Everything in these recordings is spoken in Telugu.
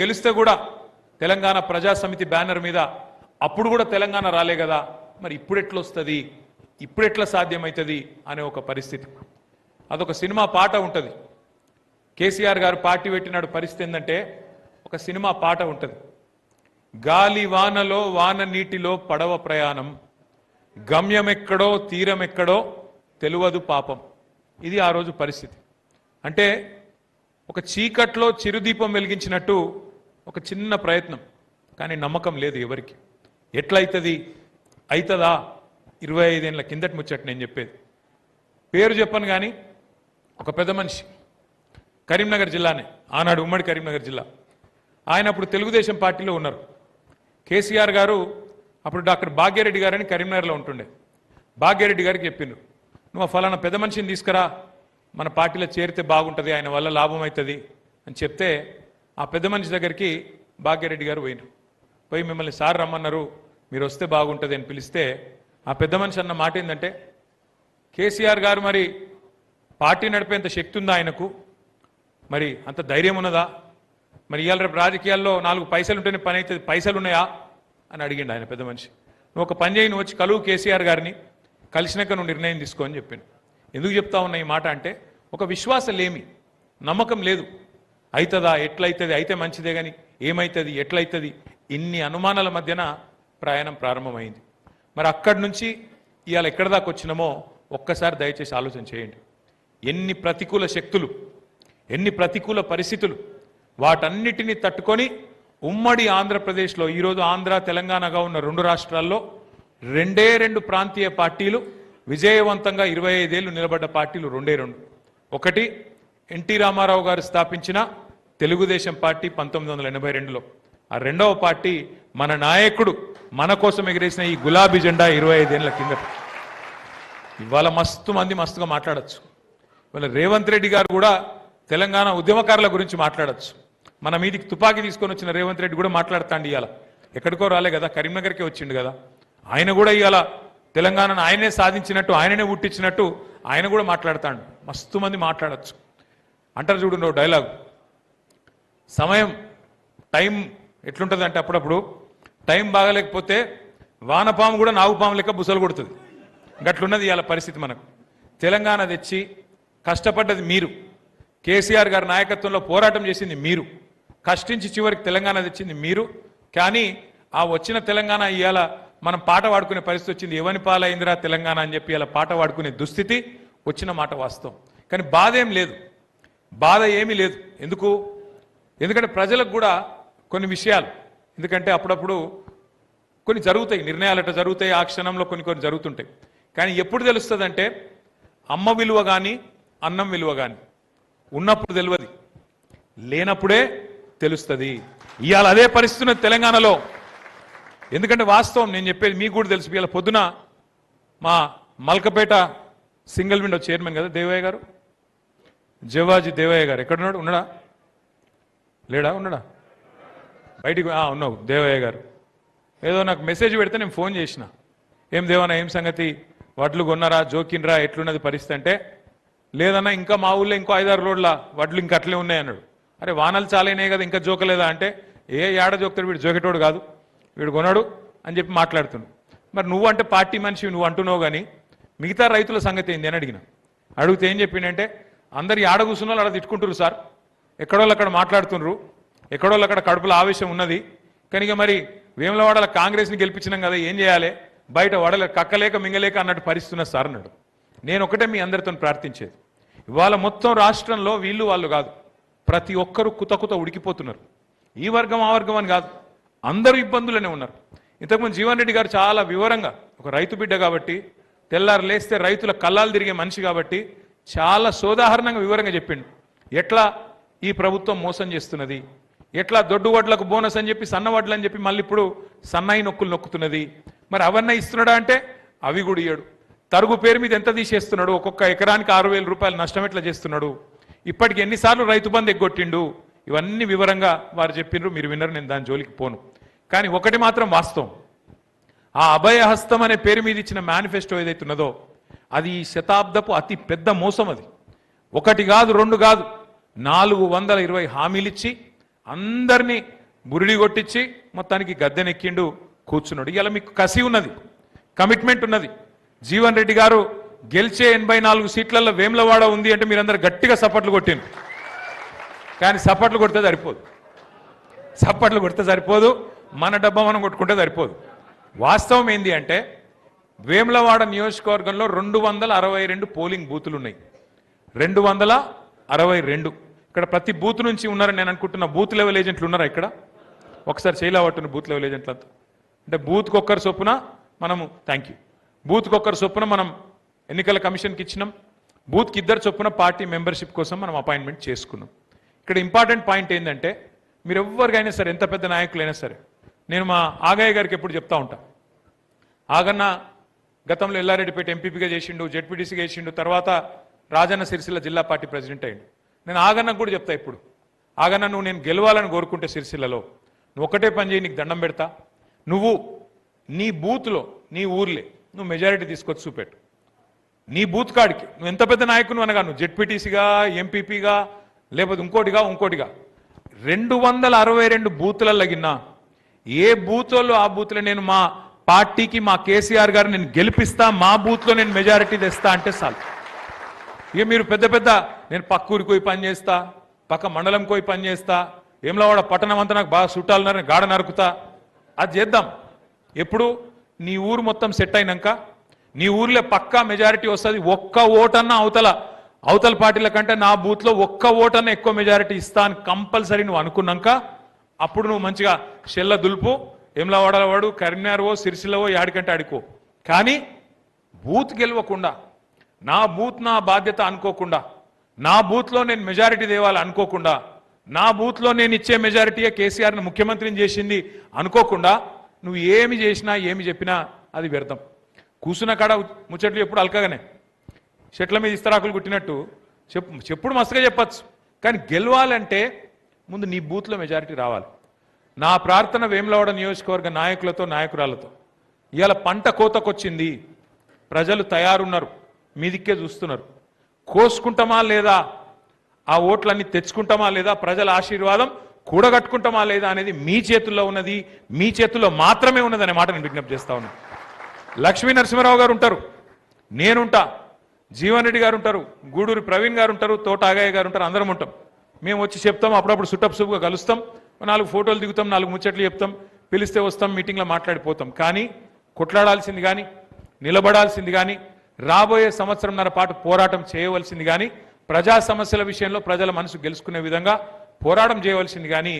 గెలిస్తే కూడా తెలంగాణ ప్రజా సమితి బ్యానర్ మీద అప్పుడు కూడా తెలంగాణ రాలే కదా, మరి ఇప్పుడు ఎట్లా వస్తుంది, ఇప్పుడు ఎట్లా సాధ్యమవుతుంది అనే ఒక పరిస్థితి. అదొక సినిమా పాట ఉంటుంది. కేసీఆర్ గారు పార్టీ పెట్టినాడు. పరిస్థితి ఏంటంటే ఒక సినిమా పాట ఉంటుంది. గాలి వానలో వాన నీటిలో పడవ ప్రయాణం, గమ్యమెక్కడో తీరమెక్కడో తెలువదు పాపం. ఇది ఆ రోజు పరిస్థితి. అంటే ఒక చీకట్లో చిరుదీపం వెలిగించినట్టు ఒక చిన్న ప్రయత్నం, కానీ నమ్మకం లేదు ఎవరికి. ఎట్లయితుంది, అవుతుందా? 25 ఏళ్ళ కిందటి ముచ్చట నేను చెప్పేది. పేరు చెప్పను కానీ ఒక పెద్ద మనిషి, కరీంనగర్ జిల్లానే, ఆనాడు ఉమ్మడి కరీంనగర్ జిల్లా. ఆయన అప్పుడు తెలుగుదేశం పార్టీలో ఉన్నారు. కేసీఆర్ గారు అప్పుడు డాక్టర్ భాగ్యరెడ్డి గారని కరీంనగర్లో ఉంటుండే. భాగ్యరెడ్డి గారికి చెప్పిండ్రు, నువ్వు ఫలానా పెద్ద మనిషిని తీసుకురా, మన పార్టీలో చేరితే బాగుంటుంది, ఆయన వల్ల లాభం అవుతుంది అని చెప్తే ఆ పెద్ద మనిషి దగ్గరికి భాగ్యరెడ్డి గారు పోయినారు. పోయి మిమ్మల్ని సార్ రమ్మన్నారు, మీరు వస్తే బాగుంటుంది అని పిలిస్తే ఆ పెద్ద మనిషి అన్న మాట ఏంటంటే, కేసీఆర్ గారు మరి పార్టీ నడిపేంత శక్తి ఉందా ఆయనకు, మరి అంత ధైర్యం ఉన్నదా, మరి ఇవాళ రేపు రాజకీయాల్లో 4 పైసలు ఉంటేనే పని అవుతుంది, పైసలు ఉన్నాయా అని అడిగిండు ఆయన పెద్ద మనిషి. నువ్వు ఒక పని చేయి, నువ్వు వచ్చి కలువు కేసీఆర్ గారిని, కలిసినాక నువ్వు నిర్ణయం తీసుకో అని చెప్పాను. ఎందుకు చెప్తా ఉన్నా ఈ మాట అంటే, ఒక విశ్వాసం లేమి, నమ్మకం లేదు. అవుతుందా, ఎట్లయితుంది, అయితే మంచిదే కానీ ఏమవుతుంది, ఎట్లయితుంది, ఇన్ని అనుమానాల మధ్యన ప్రయాణం ప్రారంభమైంది. మరి అక్కడి నుంచి ఇవాళ ఎక్కడి దాకా వచ్చినామో ఒక్కసారి దయచేసి ఆలోచన చేయండి. ఎన్ని ప్రతికూల శక్తులు, ఎన్ని ప్రతికూల పరిస్థితులు, వాటన్నిటినీ తట్టుకొని ఉమ్మడి ఆంధ్రప్రదేశ్లో ఈరోజు ఆంధ్ర తెలంగాణగా ఉన్న 2 రాష్ట్రాల్లో 2 ప్రాంతీయ పార్టీలు విజయవంతంగా 25 ఏళ్ళు నిలబడ్డ పార్టీలు 2. ఒకటి ఎన్టీ రామారావు గారు స్థాపించిన తెలుగుదేశం పార్టీ 1982లో, ఆ రెండవ పార్టీ మన నాయకుడు మన కోసం ఎగిరేసిన ఈ గులాబీ జెండా 25 ఏళ్ల కింద. ఇవాళ మస్తుగా మాట్లాడచ్చు. ఇవాళ రేవంత్ రెడ్డి గారు కూడా తెలంగాణ ఉద్యమకారుల గురించి మాట్లాడచ్చు. మన మీదికి తుపాకీ తీసుకొని వచ్చిన రేవంత్ రెడ్డి కూడా మాట్లాడతాండి. ఇవాళ ఎక్కడికో రాలే కదా, కరీంనగర్కే వచ్చిండు కదా. ఆయన కూడా ఇవాళ తెలంగాణను ఆయనే సాధించినట్టు, ఆయననే పుట్టించినట్టు ఆయన కూడా మాట్లాడతాడు. మస్తు మంది మాట్లాడచ్చు. అంటారు చూడు డైలాగ్, సమయం టైం ఎట్లుంటుంది అంటే అప్పుడప్పుడు టైం బాగలేకపోతే వానపాము కూడా నాగుపాము లెక్క బుసలు కొడుతుంది. గట్లున్నది ఇవాళ పరిస్థితి. మనకు తెలంగాణ తెచ్చి కష్టపడ్డది మీరు, కేసీఆర్ గారి నాయకత్వంలో పోరాటం చేసింది మీరు, కష్టించి చివరికి తెలంగాణ తెచ్చింది మీరు. కానీ ఆ వచ్చిన తెలంగాణ ఇవాళ మనం పాట పాడుకునే పరిస్థితి వచ్చింది. ఎవని పాలైందిరా తెలంగాణ అని చెప్పి ఇలా పాట పాడుకునే దుస్థితి వచ్చిన మాట వాస్తవం. కానీ బాధ ఏం లేదు, బాధ ఏమీ లేదు. ఎందుకంటే ప్రజలకు కూడా కొన్ని విషయాలు, ఎందుకంటే అప్పుడప్పుడు కొన్ని జరుగుతాయి, నిర్ణయాలు అట్లా జరుగుతాయి, ఆ క్షణంలో కొన్ని జరుగుతుంటాయి. కానీ ఎప్పుడు తెలుస్తుంది అంటే, అమ్మ విలువ కానీ అన్నం విలువ కానీ ఉన్నప్పుడు తెలియదు, లేనప్పుడే తెలుస్తుంది. ఇవాళ అదే పరిస్థితి తెలంగాణలో. ఎందుకంటే వాస్తవం నేను చెప్పేది మీకు కూడా తెలుసు. ఇవాళ పొద్దున మా మల్కపేట సింగిల్ విండో చైర్మన్ కదా దేవయ్య గారు, జవాజీ దేవయ్య గారు ఎక్కడున్నాడు, ఉన్నాడా లేడా, ఉన్నాడా, బయటికి ఉన్నావు దేవయ్య గారు. ఏదో నాకు మెసేజ్ పెడితే నేను ఫోన్ చేసిన, ఏం దేవన్నా ఏం సంగతి, వడ్లు కొన్నారా, జోకిన్రా, ఎట్లున్నది పరిస్థితి అంటే, లేదన్నా ఇంకా మా ఊళ్ళో ఇంకో 5-6 రోడ్ల వడ్లు ఇంకా అట్లే ఉన్నాయి అన్నాడు. అరే వానలు చాలైనాయి కదా, ఇంకా జోకలేదా అంటే, ఏడ జోకుతాడు వీడు, జోకేటోడు కాదు, వీడు కొన్నాడు అని చెప్పి మాట్లాడుతున్నాడు. మరి నువ్వు అంటే పార్టీ మనిషి నువ్వు అంటున్నావు, కానీ మిగతా రైతుల సంగతి ఏంది అని అడిగితే ఏం చెప్పిండంటే, అందరు ఆడ కూర్చున్న వాళ్ళు అలా తిట్టుకుంటారు సార్, ఎక్కడోళ్ళు అక్కడ మాట్లాడుతున్నారు, ఎక్కడోళ్ళు అక్కడ కడుపులో ఆవేశం ఉన్నది, కనుక మరి వేములవాడల కాంగ్రెస్ని గెలిపించినాం కదా, ఏం చేయాలి, బయట వడల కక్కలేక మింగలేక అన్నట్టు పరిస్థితున్న సార్ అన్నాడు. నేను ఒకటే మీ అందరితో ప్రార్థించేది, ఇవాళ మొత్తం రాష్ట్రంలో వీళ్ళు వాళ్ళు కాదు, ప్రతి ఒక్కరూ కుత ఉడికిపోతున్నారు. ఈ వర్గం ఆ వర్గం అని కాదు, అందరూ ఇబ్బందులనే ఉన్నారు. ఇంతకుముందు జీవన్ రెడ్డి గారు చాలా వివరంగా, ఒక రైతు బిడ్డ కాబట్టి, తెల్లారు లేస్తే రైతుల కళ్ళాలు తిరిగే మనిషి కాబట్టి చాలా సోదాహరణంగా వివరంగా చెప్పిండు. ఎట్లా ఈ ప్రభుత్వం మోసం చేస్తున్నది, ఎట్లా దొడ్డు వడ్లకు బోనస్ అని చెప్పి సన్న వడ్లు అని చెప్పి మళ్ళీ ఇప్పుడు సన్నాయి నొక్కులు నొక్కుతున్నది. మరి అవన్నీ ఇస్తున్నాడా అంటే అవి కూడా ఇయ్యడు. తరుగు పేరు మీద ఎంత తీసేస్తున్నాడు, ఒక్కొక్క ఎకరానికి 6,000 రూపాయలు నష్టం ఎట్లా చేస్తున్నాడు, ఇప్పటికి ఎన్నిసార్లు రైతు బంధు ఎగ్గొట్టిండు, ఇవన్నీ వివరంగా వారు చెప్పిండ్రు, మీరు విన్నారు, నేను దాని జోలికి పోను. కానీ ఒకటి మాత్రం వాస్తవం, ఆ అభయహస్తం అనే పేరు మీద ఇచ్చిన మేనిఫెస్టో ఏదైతే ఉన్నదో అది ఈ శతాబ్దపు అతి పెద్ద మోసం. అది ఒకటి కాదు, 2 కాదు, 420 హామీలు ఇచ్చి అందరినీ బురిడి కొట్టించి మొత్తానికి గద్దెనెక్కిండు, కూర్చున్నాడు. ఇలా మీకు కసి ఉన్నది, కమిట్మెంట్ ఉన్నది. జీవన్ రెడ్డి గారు గెలిచే 84 సీట్లలో వేములవాడ ఉంది అంటే మీరందరూ గట్టిగా సపోర్ట్లు కొట్టిండు. కానీ సపోర్ట్లు కొడితే సరిపోదు, సపోర్ట్లు కొడితే సరిపోదు, మన డబ్బా మనం కొట్టుకుంటే సరిపోదు. వాస్తవం ఏంది అంటే వేములవాడ నియోజకవర్గంలో 262 పోలింగ్ బూతులు ఉన్నాయి. 262. ఇక్కడ ప్రతి బూత్ నుంచి ఉన్నారని నేను అనుకుంటున్నా. బూత్ లెవెల్ ఏజెంట్లు ఉన్నారా ఇక్కడ? ఒకసారి చేయలేవట్టున్న బూత్ లెవెల్ ఏజెంట్లంతా. అంటే బూత్కి ఒక్కరు చొప్పున మనము బూత్కి ఒక్కరు చొప్పున మనం ఎన్నికల కమిషన్కి ఇచ్చినాం. బూత్కి 2 చొప్పున పార్టీ మెంబర్షిప్ కోసం మనం అపాయింట్మెంట్ చేసుకున్నాం. ఇక్కడ ఇంపార్టెంట్ పాయింట్ ఏంటంటే మీరు ఎవరికైనా సరే, ఎంత పెద్ద నాయకులైనా సరే, నేను మా ఆగయ్య గారికి ఎప్పుడు చెప్తా ఉంటా, ఆగన్న గతంలో ఎల్లారెడ్డిపేట ఎంపీపీగా చేసిండు, జెడ్పీటీసీగా చేసిండు, తర్వాత రాజన్న సిరిసిల్ల జిల్లా పార్టీ ప్రెసిడెంట్ అయ్యిండు. నేను ఆగన్నకు కూడా చెప్తా ఇప్పుడు, ఆగన్న నువ్వు నేను గెలవాలని కోరుకుంటే సిరిసిల్లలో నువ్వు ఒకటే పని చేయి, నీకు దండం పెడతా, నువ్వు నీ బూత్లో నీ ఊర్లే నువ్వు మెజారిటీ తీసుకొచ్చి చూపెట్టు. నీ బూత్ కాడికి నువ్వు ఎంత పెద్ద నాయకుని అనగా, నువ్వు జెడ్పీటీసీగా, ఎంపీపీగా, లేకపోతే ఇంకోటిగా 262 బూతులలో గిన్నా ఏ బూత్లో ఆ బూత్లో నేను మా పార్టీకి, మా కేసీఆర్ గారు నేను గెలిపిస్తా, మా బూత్లో నేను మెజారిటీ తెస్తా అంటే చాలు. ఇక మీరు పెద్ద నేను పక్క ఊరికి పోయి పని చేస్తా, పక్క మండలం పోయి పని చేస్తా, వేములవాడ పట్టణం అంతా నాకు బాగా చుట్టాలన్నారని గాఢ నరుకుతా, అది చేద్దాం. ఎప్పుడు నీ ఊరు మొత్తం సెట్ అయినాక, నీ ఊర్లో పక్కా మెజారిటీ వస్తుంది. ఒక్క ఓటన్నా అవతల పార్టీల కంటే నా బూత్లో ఒక్క ఓటన్నా ఎక్కువ మెజారిటీ ఇస్తా అని కంపల్సరీ నువ్వు అనుకున్నాక అప్పుడు నువ్వు మంచిగా షెల్ల దులుపు, వేములవాడలో వాడు, కరీంనగర్వో, సిరిసిల్లవో, యాడికంటే ఆడుకో. కానీ బూత్ గెలవకుండా, నా బూత్ నా బాధ్యత అనుకోకుండా, నా బూత్లో నేను మెజారిటీ తేవాలి అనుకోకుండా, నా బూత్లో నేను ఇచ్చే మెజారిటీయే కేసీఆర్ని ముఖ్యమంత్రిని చేసింది అనుకోకుండా నువ్వు ఏమి చేసినా ఏమి చెప్పినా అది వ్యర్థం. కూసున్న కాడ ముచ్చట్లు ఎప్పుడు అల్కగానే, చెట్ల మీద ఇస్తరాకులు కుట్టినట్టు చెప్పుడు మస్తుగా చెప్పచ్చు. కానీ గెలవాలంటే ముందు నీ బూత్లో మెజారిటీ రావాలి. నా ప్రార్థన వేములవాడ నియోజకవర్గ నాయకులతో, నాయకురాలతో, ఇవాళ పంట కోతకొచ్చింది, ప్రజలు తయారున్నారు, మీ దిక్కే చూస్తున్నారు. కోసుకుంటామా లేదా, ఆ ఓట్లన్నీ తెచ్చుకుంటామా లేదా, ప్రజల ఆశీర్వాదం కూడగట్టుకుంటామా లేదా అనేది మీ చేతుల్లో ఉన్నది, మీ చేతుల్లో మాత్రమే ఉన్నది అనే మాట నేను విజ్ఞప్తి చేస్తా ఉన్నాను. లక్ష్మీ నరసింహారావు గారు ఉంటారు, నేనుంటా, జీవన్ రెడ్డి గారు ఉంటారు, గూడూరి ప్రవీణ్ గారు ఉంటారు, తోట ఆగయ్య గారు ఉంటారు, అందరం ఉంటాం. మేము వచ్చి చెప్తాం, అప్పుడప్పుడు సుట్టపుసుగా కలుస్తాం, 4 ఫోటోలు దిగుతాం, 4 ముచ్చట్లు చెప్తాం, పిలిస్తే వస్తాం, మీటింగ్లో మాట్లాడిపోతాం. కానీ కొట్లాడాల్సింది కానీ, నిలబడాల్సింది కానీ, రాబోయే సంవత్సరంన్నర పాటు పోరాటం చేయవలసింది కానీ, ప్రజా సమస్యల విషయంలో ప్రజల మనసు గెలుచుకునే విధంగా పోరాటం చేయవలసింది కానీ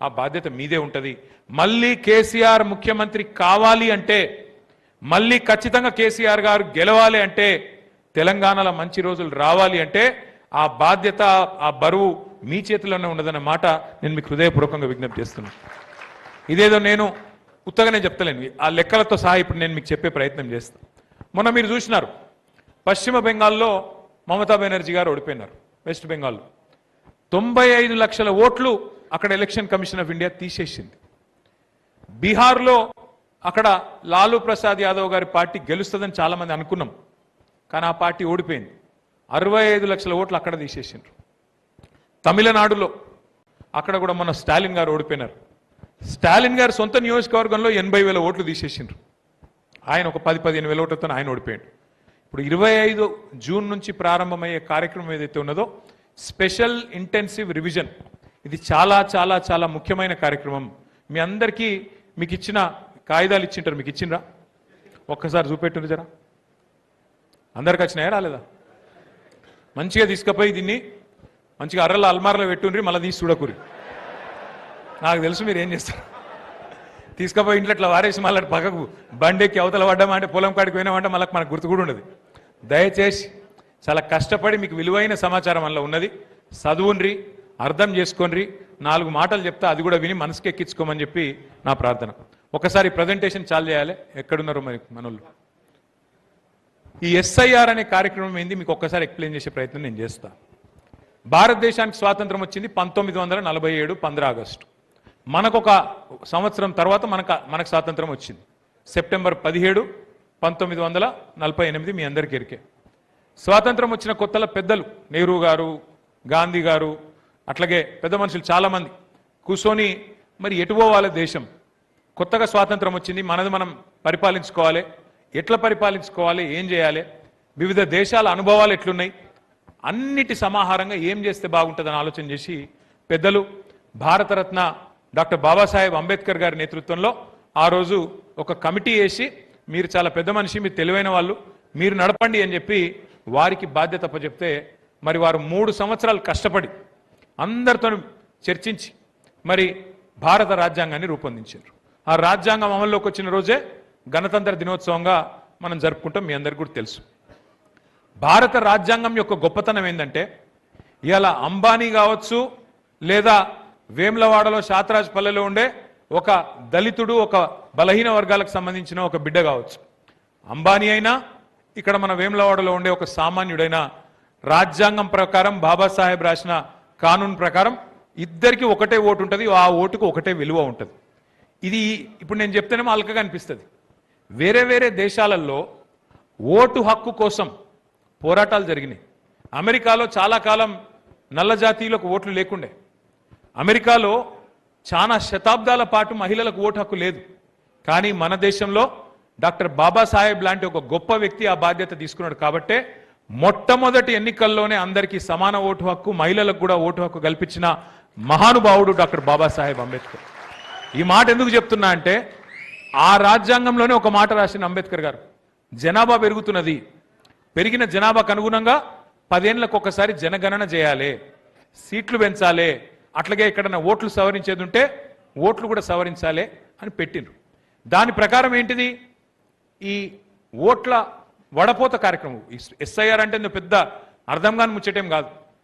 ఆ బాధ్యత మీదే ఉంటుంది. మళ్ళీ కేసీఆర్ ముఖ్యమంత్రి కావాలి అంటే, మళ్ళీ ఖచ్చితంగా కేసీఆర్ గారు గెలవాలి అంటే, తెలంగాణలో మంచి రోజులు రావాలి అంటే ఆ బాధ్యత, ఆ బరువు మీ చేతిలోనే ఉన్నదన్న మాట నేను మీకు హృదయపూర్వకంగా విజ్ఞప్తి చేస్తున్నాను. ఇదేదో నేను ఉత్తగానే చెప్తలేను, ఆ లెక్కలతో సహా ఇప్పుడు నేను మీకు చెప్పే ప్రయత్నం చేస్తాను. మొన్న మీరు చూసినారు, పశ్చిమ బెంగాల్లో మమతా బెనర్జీ గారు ఓడిపోయినారు. వెస్ట్ బెంగాల్లో 95 లక్షల ఓట్లు అక్కడ ఎలక్షన్ కమిషన్ ఆఫ్ ఇండియా తీసేసింది. బీహార్లో అక్కడ లాలూ ప్రసాద్ యాదవ్ గారి పార్టీ గెలుస్తుందని చాలామంది అనుకున్నాం, కానీ ఆ పార్టీ ఓడిపోయింది. 65 లక్షల ఓట్లు అక్కడ తీసేసిండ్రు. తమిళనాడులో అక్కడ కూడా మొన్న స్టాలిన్ గారు ఓడిపోయినారు. స్టాలిన్ గారు సొంత నియోజకవర్గంలో 80,000 ఓట్లు తీసేసిండ్రు. ఆయన ఒక 10-15 వేల ఓట్లతో ఆయన ఓడిపోయాడు. ఇప్పుడు 25 జూన్ నుంచి ప్రారంభమయ్యే కార్యక్రమం ఏదైతే ఉన్నదో స్పెషల్ ఇంటెన్సివ్ రివిజన్, ఇది చాలా చాలా చాలా ముఖ్యమైన కార్యక్రమం. మీ అందరికీ మీకు ఇచ్చిన కాగితాలు ఇచ్చింటారు, మీకు ఇచ్చిండ్రా? ఒక్కసారి చూపెట్టుండ్రు జరా, అందరికి వచ్చినాయా రాలేదా? మంచిగా తీసుకుపోయి దీన్ని మంచిగా అర్రల అల్మార్లో పెట్టుండ్రి, మళ్ళీ తీసి చూడకూరి. నాకు తెలుసు మీరు ఏం చేస్తారు. తీసుకుపోయి ఇంట్లో ఇట్లా వారేసి మళ్ళీ పక్కకు బండెక్కి అవతల పడ్డామా అంటే, పొలం కాడికి పోయినామంటే మళ్ళీ మనకు గుర్తు కూడా ఉండదు. దయచేసి చాలా కష్టపడి మీకు విలువైన సమాచారం అందులో ఉన్నది, చదువుండ్రి, అర్థం చేసుకోండి, 4 మాటలు చెప్తా అది కూడా విని మనసుకి ఎక్కించుకోమని చెప్పి నా ప్రార్థన. ఒకసారి ప్రజెంటేషన్ చాలు చేయాలి, ఎక్కడున్నారో మరి మనోళ్ళు. ఈ ఎస్ఐఆర్ అనే కార్యక్రమం ఏంది మీకు ఒక్కసారి ఎక్స్ప్లెయిన్ చేసే ప్రయత్నం నేను చేస్తా. భారతదేశానికి స్వాతంత్రం వచ్చింది 1947 15 ఆగస్టు. మనకొక సంవత్సరం తర్వాత మనకు స్వాతంత్రం వచ్చింది సెప్టెంబర్ 17 1948. మీ అందరికీ ఎరికే. స్వాతంత్రం వచ్చిన కొత్తల పెద్దలు నెహ్రూ గారు, గాంధీ గారు, అట్లాగే పెద్ద మనుషులు చాలామంది కూర్చొని మరి ఎటు పోవాలి దేశం, కొత్తగా స్వాతంత్రం వచ్చింది, మనది మనం పరిపాలించుకోవాలి, ఎట్లా పరిపాలించుకోవాలి, ఏం చేయాలి, వివిధ దేశాల అనుభవాలు ఎట్లున్నాయి, అన్నిటి సమాహారంగా ఏం చేస్తే బాగుంటుందని ఆలోచన చేసి పెద్దలు భారతరత్న డాక్టర్ బాబాసాహెబ్ అంబేద్కర్ గారి నేతృత్వంలో ఆ రోజు ఒక కమిటీ వేసి, మీరు చాలా పెద్ద మనిషి, మీరు తెలివైన వాళ్ళు, మీరు నడపండి అని చెప్పి వారికి బాధ్యత అప్పచెప్తే మరి వారు 3 సంవత్సరాలు కష్టపడి అందరితో చర్చించి మరి భారత రాజ్యాంగాన్ని రూపొందించారు. ఆ రాజ్యాంగం అమల్లోకి వచ్చిన రోజే గణతంత్ర దినోత్సవంగా మనం జరుపుకుంటాం. మీ అందరికీ కూడా తెలుసు. భారత రాజ్యాంగం యొక్క గొప్పతనం ఏంటంటే, ఇలా అంబానీ కావచ్చు లేదా వేములవాడలో శాతరాజ్పల్లెలో ఉండే ఒక దళితుడు, ఒక బలహీన వర్గాలకు సంబంధించిన ఒక బిడ్డ కావచ్చు, అంబానీ అయినా ఇక్కడ మన వేములవాడలో ఉండే ఒక సామాన్యుడైనా రాజ్యాంగం ప్రకారం బాబాసాహెబ్ రాసిన కానూన్ ప్రకారం ఇద్దరికి ఒకటే ఓటు ఉంటుంది, ఆ ఓటుకు ఒకటే విలువ ఉంటుంది. ఇది ఇప్పుడు నేను చెప్తేనేమో అల్కగా అనిపిస్తుంది. వేరే వేరే దేశాలలో ఓటు హక్కు కోసం పోరాటాలు జరిగినాయి. అమెరికాలో చాలా కాలం నల్ల జాతీయులకు ఓట్లు లేకుండే. అమెరికాలో చాలా శతాబ్దాల పాటు మహిళలకు ఓటు హక్కు లేదు. కానీ మన దేశంలో డాక్టర్ బాబాసాహెబ్ లాంటి ఒక గొప్ప వ్యక్తి ఆ బాధ్యత తీసుకున్నాడు. కాబట్టే మొట్టమొదటి ఎన్నికల్లోనే అందరికీ సమాన ఓటు హక్కు, మహిళలకు కూడా ఓటు హక్కు కల్పించిన మహానుభావుడు డాక్టర్ బాబాసాహెబ్ అంబేద్కర్. ఈ మాట ఎందుకు చెప్తున్నా అంటే, ఆ రాజ్యాంగంలోనే ఒక మాట రాసిన అంబేద్కర్ గారు, జనాభా పెరుగుతున్నది, పెరిగిన జనాభాకు అనుగుణంగా 10 ఏళ్లకు ఒకసారి జనగణన చేయాలి, సీట్లు పెంచాలి, అట్లాగే ఎక్కడన్నా ఓట్లు సవరించేది ఉంటే ఓట్లు కూడా సవరించాలి అని పెట్టిండ్రు. దాని ప్రకారం ఏంటిది, ఈ ఓట్ల వడపోత కార్యక్రమం. ఎస్ఐఆర్ అంటే పెద్ద అర్థం కాని ముచ్చటేం కాదు.